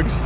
dogs.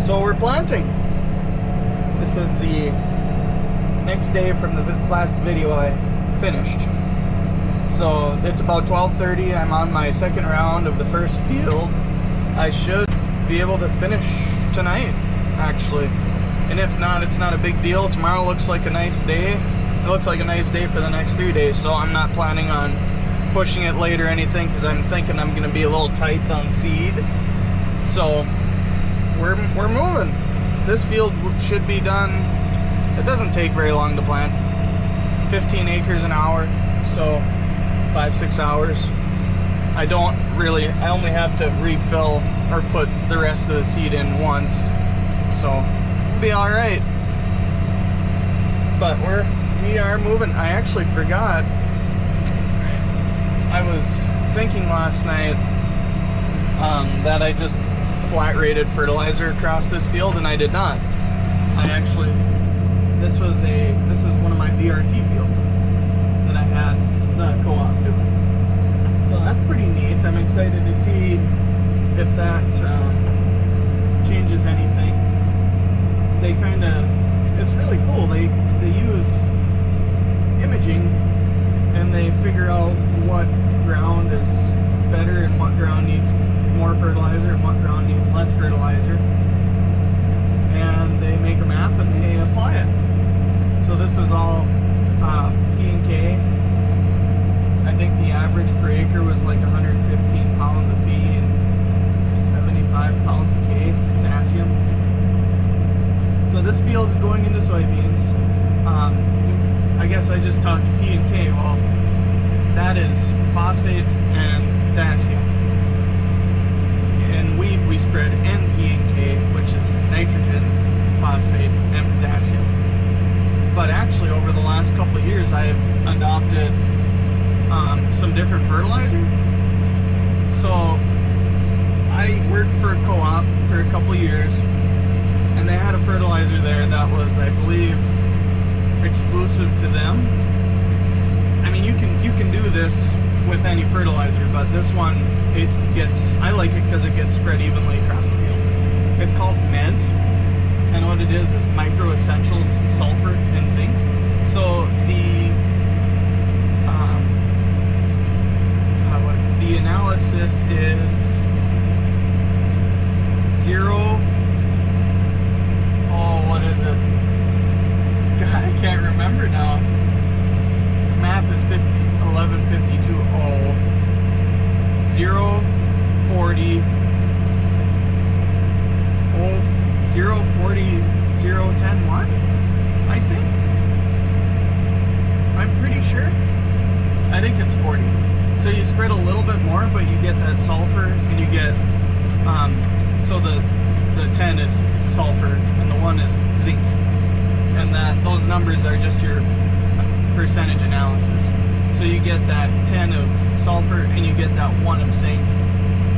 So we're planting. This is the next day from the last video I finished. So it's about 12:30. I'm on my second round of the first field. I should be able to finish tonight, actually. And if not, it's not a big deal. Tomorrow looks like a nice day. It looks like a nice day for the next 3 days, so I'm not planning on pushing it late or anything, because I'm thinking I'm going to be a little tight on seed. So we're moving. This field should be done. It doesn't take very long to plant. 15 acres an hour, so 5-6 hours. I only have to refill or put the rest of the seed in once, so it'll be all right. But we are moving. I actually forgot. I was thinking last night that I just flat rated fertilizer across this field, and I did not. This is one of my BRT fields that I had the co-op doing. So that's pretty neat. I'm excited to see if that changes anything. It's really cool. They use imaging and they figure out what ground is better and what ground needs more fertilizer and what ground needs less fertilizer, and they make a map and they apply it. So this was all P&K. I think the average per acre was like 115 pounds of P and 75 pounds of K, potassium. So this field is going into soybeans. I guess I just talked P&K. Well, that is phosphate and potassium. And we spread NP and K, which is nitrogen, phosphate, and potassium. But actually, over the last couple of years, I have adopted some different fertilizer. So I worked for a co-op for a couple of years, and they had a fertilizer there that was, I believe, exclusive to them. I mean, you can do this with any fertilizer, but this one, I like it because it gets spread evenly across the field. It's called MES, and what it is micro essentials sulfur and zinc. So the analysis is 0. Oh, what is it? God, I can't remember now. The map is 1152. 0, 40, 0, 10, 1, I think. I'm pretty sure. I think it's 40. So you spread a little bit more, but you get that sulfur, and you get, so the 10 is sulfur, and the 1 is zinc. And those numbers are just your percentage analysis. So you get that 10 of sulfur and you get that 1 of zinc.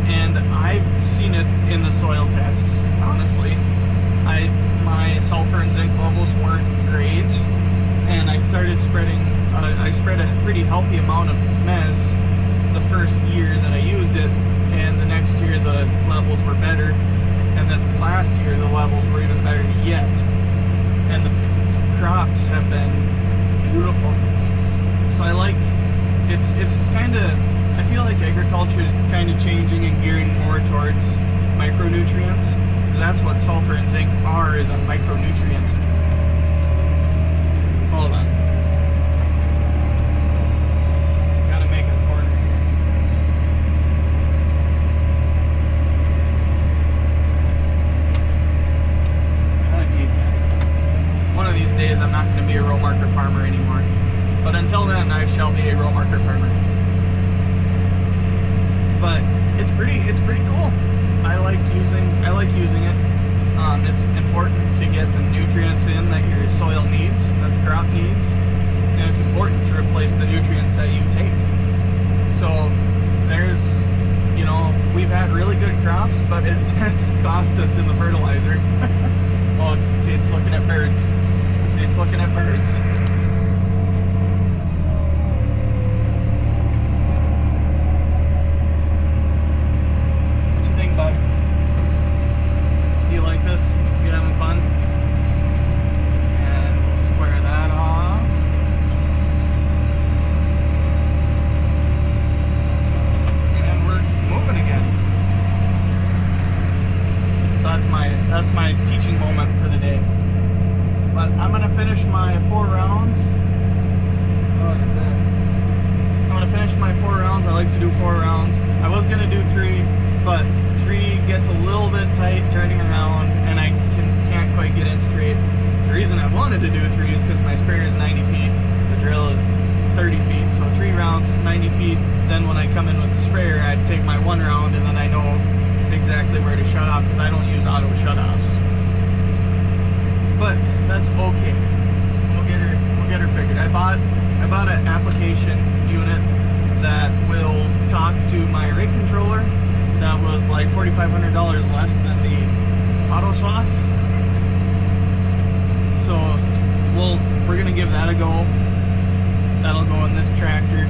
And I've seen it in the soil tests, honestly. My sulfur and zinc levels weren't great, and I started spreading, I spread a pretty healthy amount of MES the first year that I used it, and the next year the levels were better, and this last year the levels were even better yet. And the crops have been beautiful. So I like, it's kind of, I feel like agriculture is kind of changing and gearing more towards micronutrients, because that's what sulfur and zinc are, is a micronutrient. Hold on. Gotta make a corner. I'm not going to be a row marker farmer anymore. But until then, I shall be a row marker farmer. But it's pretty cool. I like using it. It's important to get the nutrients in that your soil needs, that the crop needs, and it's important to replace the nutrients that you take. So there's, you know, we've had really good crops, but it has cost us in the fertilizer. Oh, Tate's looking at birds. Tate's looking at birds. What you think, bud? You like this? You having fun? And we'll square that off. And we're moving again. So that's my teaching moment for the day. But I'm gonna finish my 4 rounds. What is that? I'm gonna finish my 4 rounds. I like to do 4 rounds. I was gonna do 3, but 3 gets a little bit tight turning around, and I can't quite get it straight. The reason I wanted to do 3 is because my sprayer is 90 feet, the drill is 30 feet, so 3 rounds, 90 feet. Then when I come in with the sprayer, I take my 1 round, and then I know exactly where to shut off because I don't use auto shutoffs. But that's okay. We'll get her figured. I bought an application unit that will talk to my rate controller. That was like $4,500 less than the auto swath. So we're gonna give that a go. That'll go in this tractor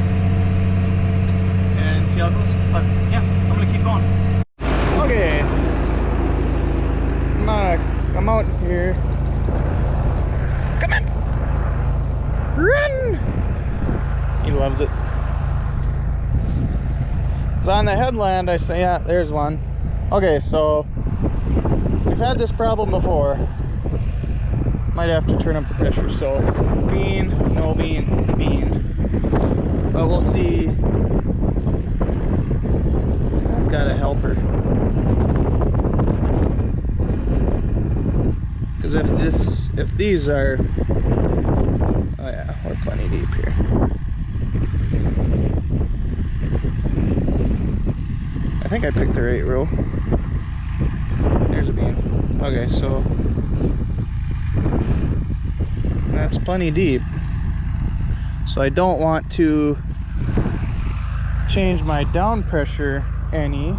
and see how it goes. But yeah, I'm gonna keep going. Okay, I'm out here. Come on, run! He loves it. It's on the headland. I say, yeah, there's one. Okay, so we've had this problem before. Might have to turn up the pressure. So bean, no bean, bean. But we'll see. I've got a helper. Because if these are, oh yeah, we're plenty deep here. I think I picked the right row. There's a bean. Okay, so that's plenty deep. So I don't want to change my down pressure any.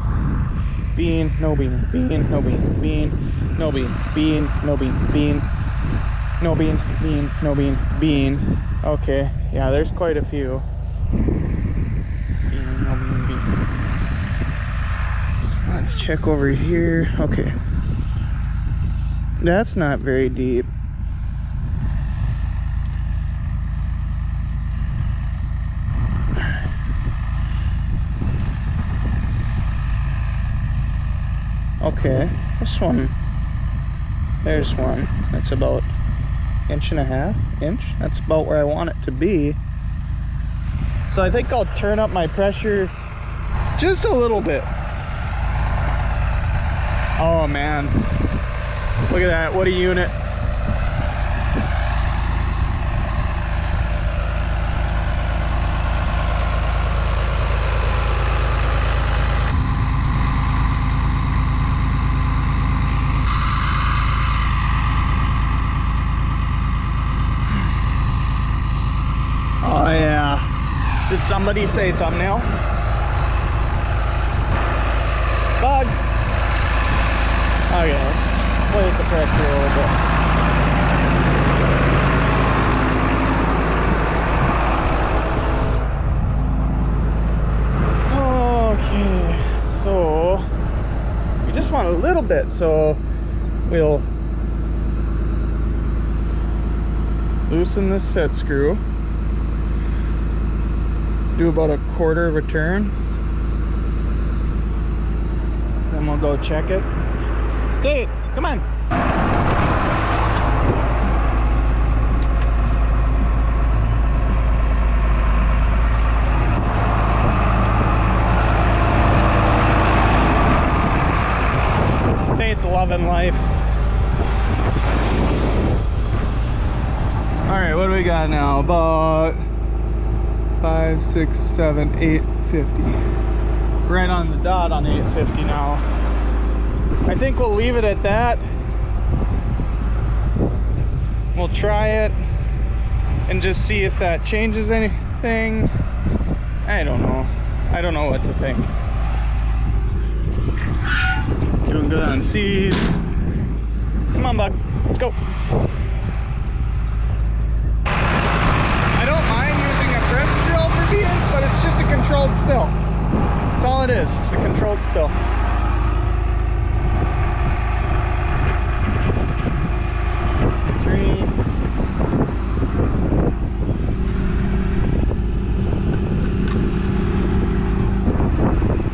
Bean, no bean, bean, no bean, bean, no bean, bean, no bean, bean, no bean, bean, no bean, bean. Okay, yeah, there's quite a few. Bean, no bean, bean. Let's check over here. Okay, that's not very deep. Okay, this one, there's one. That's about 1.5 inch. That's about where I want it to be. So I think I'll turn up my pressure just a little bit. Oh man, look at that, what a unit. Oh yeah, did somebody say thumbnail? Bug. Okay, let's play with the pressure a little bit. Okay, so we just want a little bit, so we'll loosen this set screw, do about 1/4 of a turn, then we'll go check it. Tate, come on. Tate's loving life. right, what do we got now? About 5, 6, 7, 850. Right on the dot on 850 now. I think we'll leave it at that. We'll try it and just see if that changes anything. I don't know. I don't know what to think. Doing good on seed. Come on, bug. Let's go. I don't mind using a press drill for beans, but it's just a controlled spill. That's all it is. It's a controlled spill.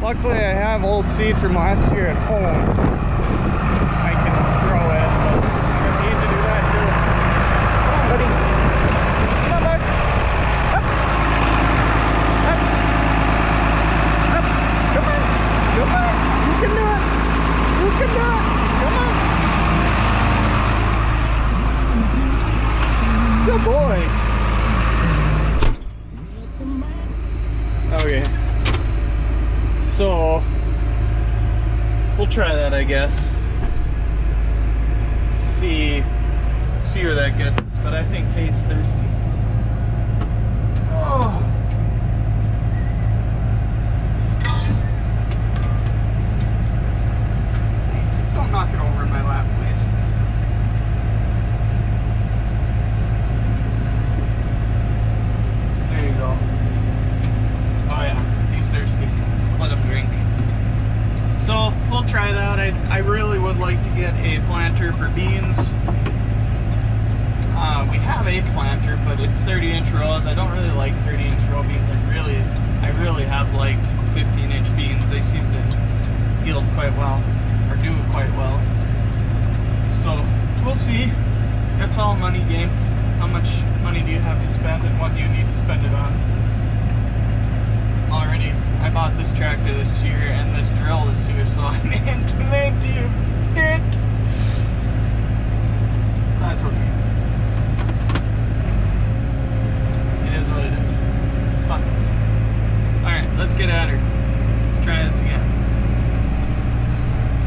Luckily, I have old seed from last year at home. I can throw it, but I'm gonna need to do that too. Come on, buddy. Come on, bud. Up. Up. Up. Come on. Come on. You can do it. You can do it. Come on. Good boy. Okay. So we'll try that, I guess. See where that gets us. But I think Tate's thirsty. Oh. Thanks. Don't knock it over in my lap, please. There you go. Oh yeah, he's thirsty. Let him drink. So we'll try that. I really would like to get a planter for beans. We have a planter, but it's 30-inch rows. I don't really like 30-inch row beans. I really have liked 15-inch beans. They seem to yield quite well, or do quite well. So we'll see. That's all money game. How much money do you have to spend, and what do you need to spend it on? Already, I bought this tractor this year and this drill this year, so I'm into it. That's okay. It is what it is. It's fun. Alright, let's get at her. Let's try this again.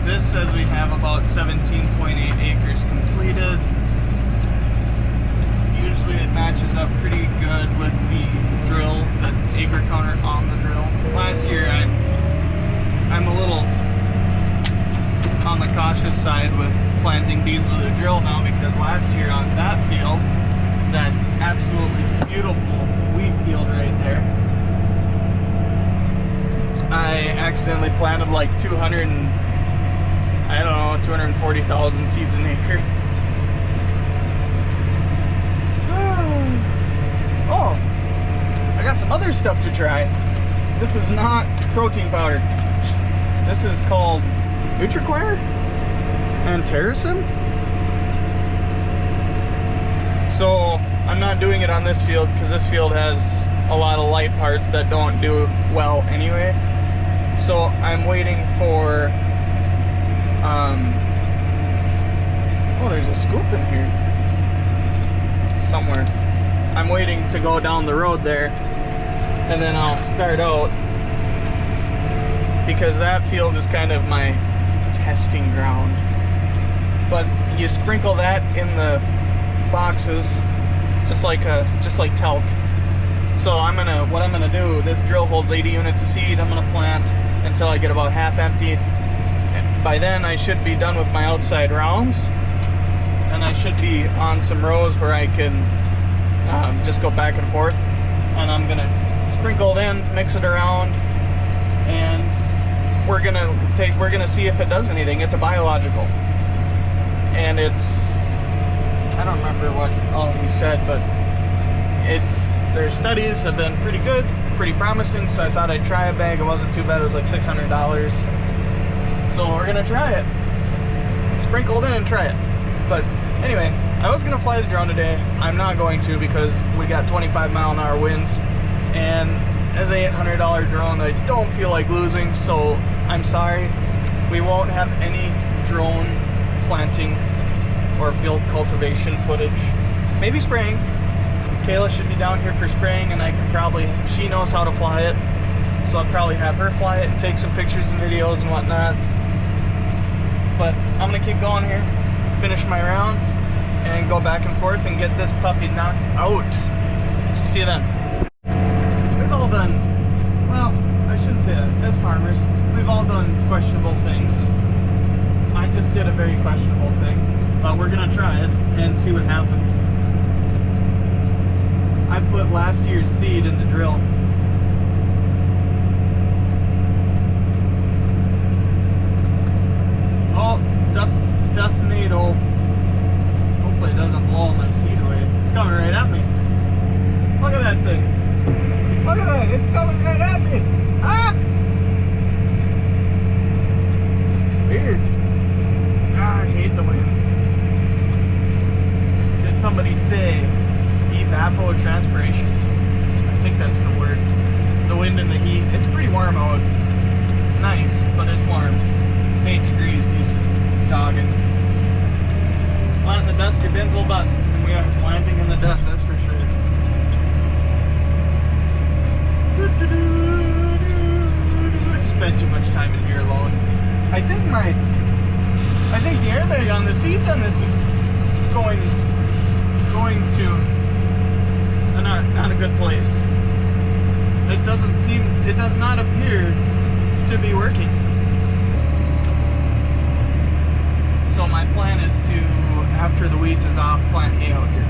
This says we have about 17.8 acres completed. Usually it matches up pretty good with the drill, the acre counter on the drill. Last year I'm a little on the cautious side with planting beans with a drill now, because last year on that field, that absolutely beautiful wheat field right there, I accidentally planted like 240,000 seeds an acre. Oh, I got some other stuff to try. This is not protein powder. This is called Nutriquire and Terracin. So I'm not doing it on this field because this field has a lot of light parts that don't do well anyway. So I'm waiting for oh, there's a scoop in here somewhere. I'm waiting to go down the road there, and then I'll start out, because that field is kind of my testing ground. But you sprinkle that in the boxes just like talc. So what I'm gonna do, this drill holds 80 units of seed. I'm gonna plant until I get about half empty. By then I should be done with my outside rounds, and I should be on some rows where I can just go back and forth. And I'm gonna sprinkle it in, mix it around, and we're gonna see if it does anything. It's a biological, and I don't remember what all he said, but their studies have been pretty good, pretty promising. So I thought I'd try a bag. It wasn't too bad. It was like $600. So we're gonna try it. Sprinkle it in and try it. But anyway, I was gonna fly the drone today. I'm not going to, because we got 25-mile-an-hour winds, and as an $800 drone, I don't feel like losing. So I'm sorry. We won't have any drone planting or field cultivation footage. Maybe spraying, Kayla should be down here for spraying, and I can probably, she knows how to fly it, so I'll probably have her fly it and take some pictures and videos and whatnot. But I'm gonna keep going here, finish my rounds, and go back and forth and get this puppy knocked out. See you then. We've all done, well, I shouldn't say that, as farmers, we've all done questionable things. I just did a very questionable thing, but we're gonna try it and see what happens. I put last year's seed in the drill. Oh, Dustinado. Hopefully it doesn't blow my seed away. It's coming right at me. Look at that thing. Look at that, it's coming right at me. Ah! Weird. Ah, I hate the wind. Did somebody say evapotranspiration? I think that's the word. The wind and the heat. It's pretty warm out. It's nice, but it's warm. It's 8 degrees. He's dogging. Plant in the dust, your bins will bust. And we are planting in the dust, that's for sure. I spent too much time in here alone. I think the airbag on the seat on this is going to not a good place. It does not appear to be working. So my plan is to, after the wheat is off, plant hay out here.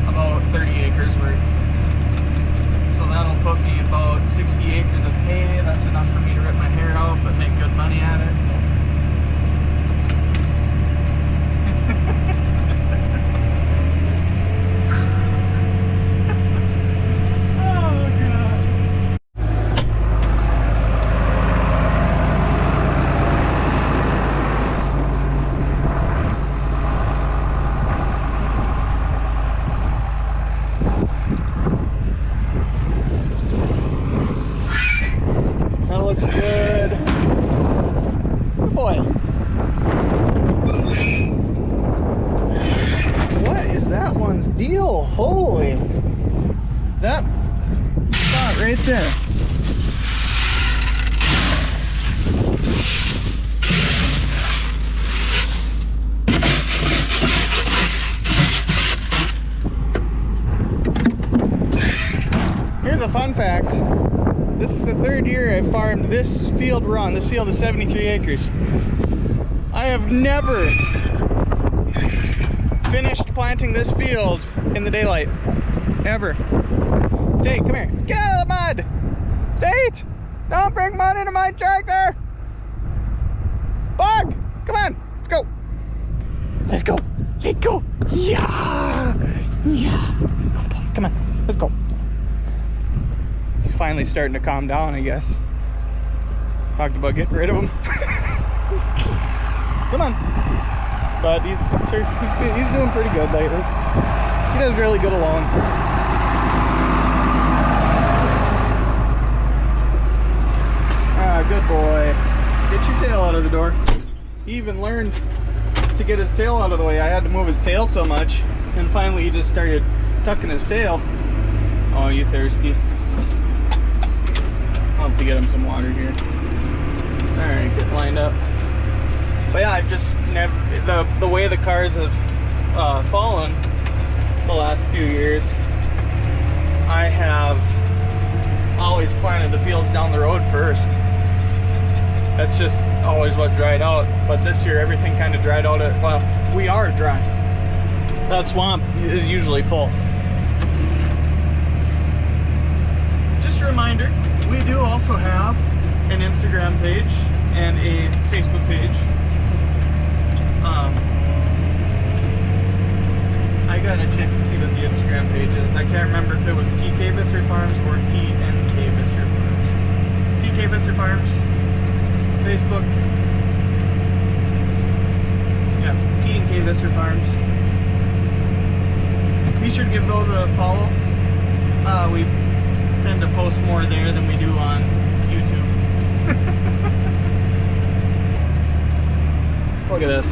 About 30 acres worth. So that'll put me about 60 acres of hay. That's enough for me to rip my hair out, but make good money at it. So. Deal, holy, that spot right there. Here's a fun fact. This is the 3rd year I farmed this field we're on. This field is 73 acres. I have never finished planting this field in the daylight, ever. Tate, come here. Get out of the mud! Tate! Don't bring mud into my tractor! Bug! Come on, let's go! Let's go! Let's go! Yeah! Yeah! Come on, let's go. He's finally starting to calm down, I guess. Talked about getting rid of him. Come on. But he's doing pretty good lately. He does really good alone. Ah, good boy. Get your tail out of the door. He even learned to get his tail out of the way. I had to move his tail so much, and finally he just started tucking his tail. Oh, you thirsty? I'll have to get him some water here. Alright, get lined up. But yeah, I've just never, the way the cards have fallen the last few years, I have always planted the fields down the road first. That's just always what dried out. But this year everything kind of dried out well, we are dry. That swamp is usually full. Just a reminder, we do also have an Instagram page and a Facebook page. I gotta check and see what the Instagram page is. I can't remember if it was TK Visser Farms or TNK Visser Farms. TK Visser Farms, Facebook. Yeah, TNK Visser Farms. Be sure to give those a follow. We tend to post more there than we do on YouTube. Look at this.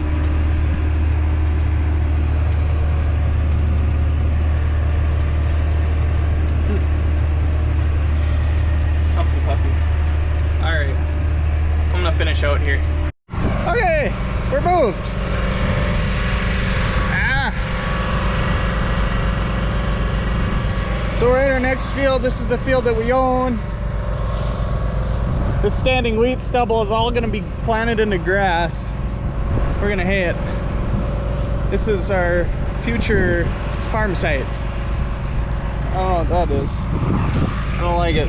So we're in our next field. This is the field that we own. This standing wheat stubble is all gonna be planted into grass. We're gonna hay it. This is our future farm site. I don't know what that is. I don't like it.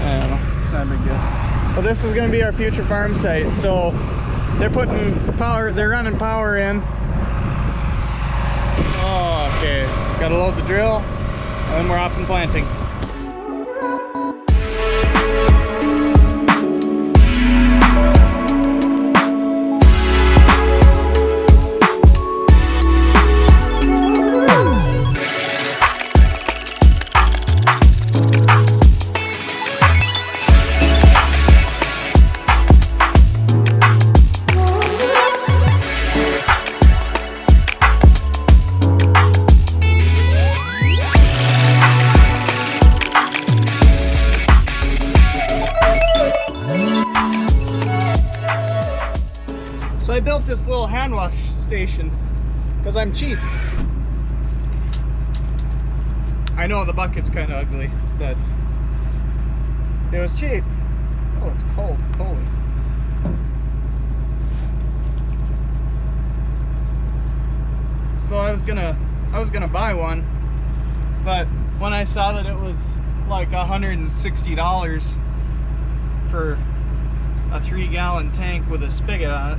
I don't know, not a big deal. But this is gonna be our future farm site. So they're putting power, they're running power in. Oh, okay. Gotta load the drill, and then we're off and planting. So I built this little hand wash station because I'm cheap. I know the bucket's kind of ugly, but it was cheap. Oh, it's cold. Holy. So I was gonna buy one, but when I saw that it was like $160 for a 3-gallon tank with a spigot on it,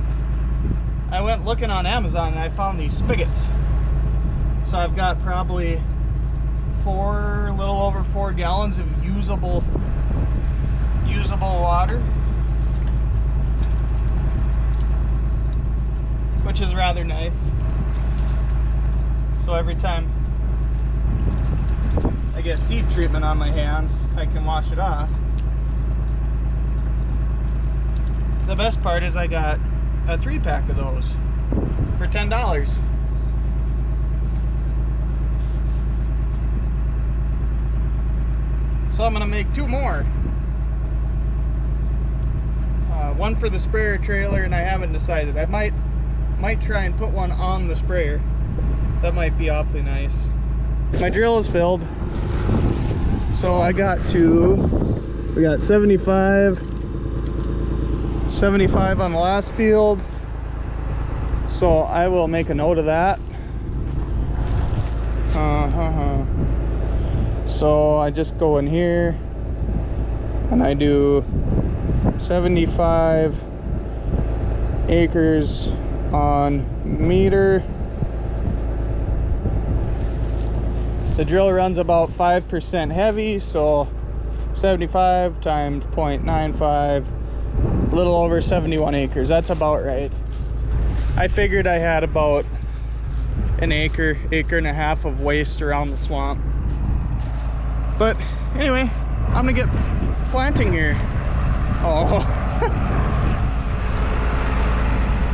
I went looking on Amazon and I found these spigots. So I've got probably a little over 4 gallons of usable water, which is rather nice. So every time I get seed treatment on my hands, I can wash it off. The best part is I got a 3-pack of those for $10. So I'm gonna make 2 more. One for the sprayer trailer, and I haven't decided. I might try and put one on the sprayer. That might be awfully nice. My drill is filled, so we got 75 on the last field, so I will make a note of that. So I just go in here and I do 75 acres on meter. The drill runs about 5% heavy, so 75 times 0.95, a little over 71 acres. That's about right. I figured I had about an acre and a half of waste around the swamp. But anyway, I'm gonna get planting here. Oh,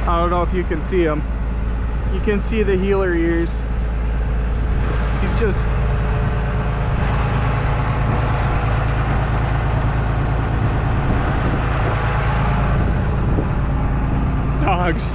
I don't know if you can see him. You can see the healer ears. He's just dogs.